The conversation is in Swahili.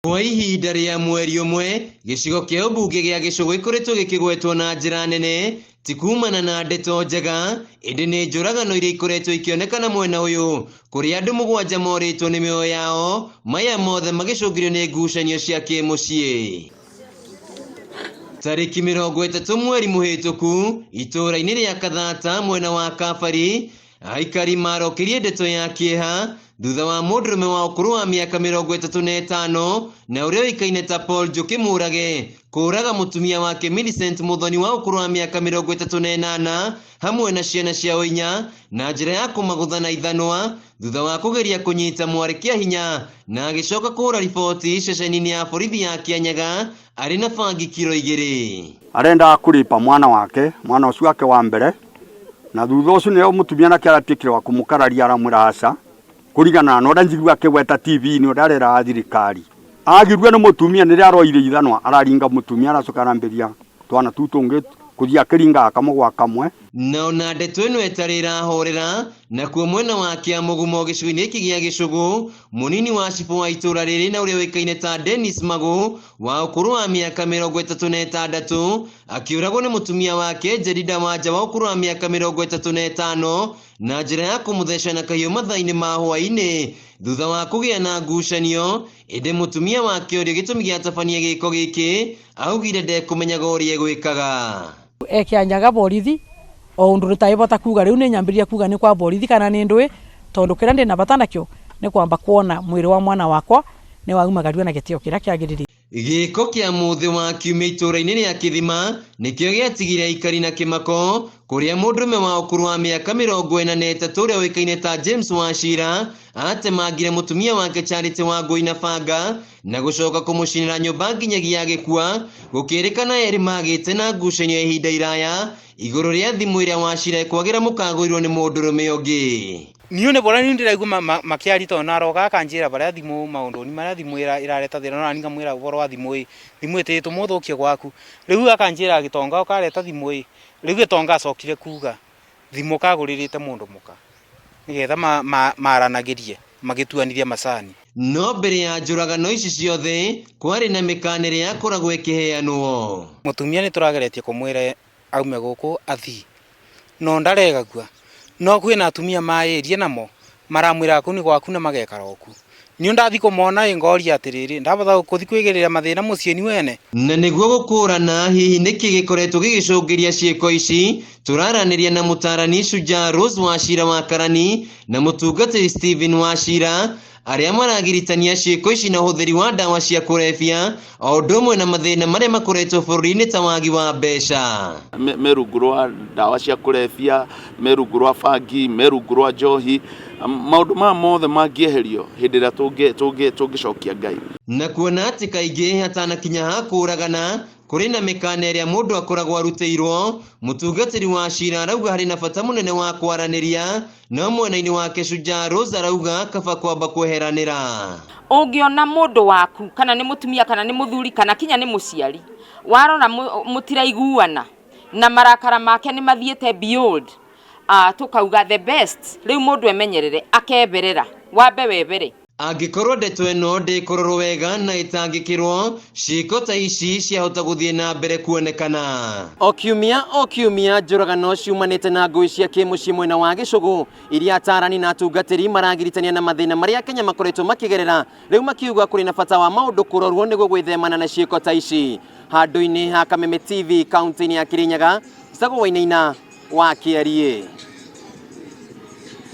Kwa ihinda rĩa mweri ũmwe gĩcigo kĩa ũmbunge gĩa Gĩcũgũ gĩkoretwo gĩkĩgwetwo na njĩra nene ti kumana na ndeto njega, ĩndĩ nĩ njũragano iria ikoretwo ikĩonekana mwena ũyũ, kũrĩa andũ 7 morĩtwo nĩ mĩoyo yao, maya mothe magĩcũngĩrĩrio nĩ ngucanio cia kĩmũciĩ. Tarĩki 30 mweri mũhĩtũku itũũra-inĩ rĩa Kathata mwena wa Kabari, aikari marokirie ndeto ya kĩeha thutha wa mũndũrũme wa ũkũrũ wa mĩaka 35 na ũrĩa ũikaine ta Paul Njũkĩ Mũrage kũraga mũtumia wake Millicent Mũthoni wa ũkũrũ wa mĩaka 38 hamwe na ciana ciao 4 na njĩra ya kũmagũtha na ithanwa thutha wa kũgeria kũnyita mwarĩ kĩa hinya na agĩcoka kũhũra riboti ceceni-inĩ ya borithi ya Kĩanyaga arĩ na bangi kilo 2. Arenda kũripa mwana ũcio wake wa mbere na thutha ũcio nĩo mũtumia nake aratuĩkire wa kũmũkararia aramwĩra aca kũringana na ũrĩa njiguaga akĩgweta TV-inĩ ũrĩa arera thirikari. Agirwe nĩ mũtumia nĩrĩa aroire ithanwa araringa mũtumia aracoka arambĩria twana tu tũngĩ kũthia akĩringaga kamwe gwa kamwe. Na ona ndeto ĩno ĩtarĩ ĩrahorera nakuo mwena wa Kĩamũgumo gĩcigo-inĩ gĩkĩ gĩa Gĩcũgũ, mũnini wa cibu wa itũũra rĩrĩ na ũrĩa ũĩkaine ta Dennis Magũ wa ũkũrũ wa mĩaka 36 akĩũragwo nĩ mũtumia wake Jedida Wanja wa ũkũrũ wa mĩaka 35 na njĩra ya kũmũtheca na kahiũ mathaa-inĩ ma hwaĩ-inĩ thutha wa kũgĩa na ngucanio, ĩndĩ mũtumia wake ũrĩa gĩtũmi gĩatabania gĩko gĩkĩ augire ndekũmenyaga ũrĩa egwĩkaga. Kĩanyaga borithi o ũndũ rĩtaĩbota kuga rĩu nĩ nyambĩrĩria kuga nĩ kwa borithi kana nĩ ndũĩ, tondũ kĩrĩa ndĩ na bata nakĩo nĩ kwamba kuona mwĩrĩ wa mwana wakwa nĩ waumagario na gĩtĩo kĩrĩa kĩagĩrĩire. Gĩko kĩa mũthĩ wa kiumia itũũra-inĩ rĩa Kĩthima nĩkĩo gĩatigire aikari na kĩmako, kũrĩa mũndũrũme wa ũkũrũ wa mĩaka 43 ũrĩa ũĩkaine ta James Wachira atemangire mũtumia wake Charity Wangũi na banga na gũcoka kũmũcinĩra nyũmba nginyagia agĩkua, gũkĩrĩkana erĩ magĩte na ngucanio ya ihinda iraya igũrũ rĩa thimũ ĩrĩa Wachira ekwagĩra mũkagũirwo nĩ mũndũrũme ũngĩ. Niũ nĩ bora nĩndĩraigua makĩarita na aroga akanjĩra barĩa thimũ maũndũ-inĩ marĩa thimũ irareta thĩna na ninga mwĩra ũhoro wa thimũ ĩtĩtwo mũthũkie gwaku. Rĩu akanjĩra Gĩtonga ũkareta thimũ rĩu Gĩtonga acokire kuga thimũ kagũrĩrĩte mũndũ mũka nĩgetha maranagĩrie magĩtuanithia macani. No mbere ya njũragano ici ciothe kwarĩ na mĩkana ĩrĩa yakoragwo ĩkĩheanwo. Mũtumia nĩ tũrageretie kũmwĩra aume gũkũ athii no ndaregagua, no kwĩna atumia maĩrie namo maramwĩra kũu nĩ gwaku na magekara oku. Niĩ ndathi kũmona ngoria atĩrĩrĩ ndabata gũthi kwĩgĩrĩra mathĩna mũciĩ ni wene. Na nĩguo gũkũrana hihi nĩkĩ gĩkoretwo gĩgĩcũngĩria ciĩko ici, tũraranĩria na mũtarani Shujaa Rose Wachira wa Karani na mũtungatĩri Stephen Wachira arĩa maragiritania ciĩko ici na ũhũthĩri wa ndawa cia kũrebia o ũndũ ũmwe na mathĩna marĩa makoretwo bũrũri-inĩ ta wagi wa mbeca. Merungu rwa ndawa cia kũrebia, merungu rwa bangi, merungu rwa njohi, maũndũ maya mothe mangĩeherio hĩndĩ ĩrĩa tũngĩcokia Ngai. Na kuona atĩ kaingĩ hatanakinya ha kũragana kũrĩ na mĩkana ĩrĩa mũndũ akoragwo arutĩirwo, mũtungatĩri wa Wachira arauga harĩ na bata mũnene wa kwaranĩria, no mwena-inĩ wake Shujaa Rose arauga kaba kwamba kweheranĩra. Ũngĩona mũndũ waku kana nĩ mũtumia kana nĩ mũthuri kana kinya nĩ mũciari warona mũtiraiguana na marakara make nĩ mathiĩte beyond, tukauga the best rĩu mũndũ emenyerere akeberera wambe webere. Angĩkorwo ndeto ĩno ndĩkũrorwo wega na ĩtangĩkĩrwo, ciĩko ta ici ciahota gũthiĩ na mbere kuonekana. O kiumia njũragano ciumanĩte na ngũĩ cia kĩmũciĩ mwena wa Gĩcũgũ iria atarani na atungatĩri maragiritania na mathĩna marĩa Kenya makoretwo makĩgerera, rĩu makiuga kũrĩ na bata wa maũndũ kũrorwo nĩguo gwĩthemana na ciĩko ta ici. Handũ-inĩ ha Kameme TV kaunti-inĩ ya Kirinyaga, Sago Wainaina wa Kiarie.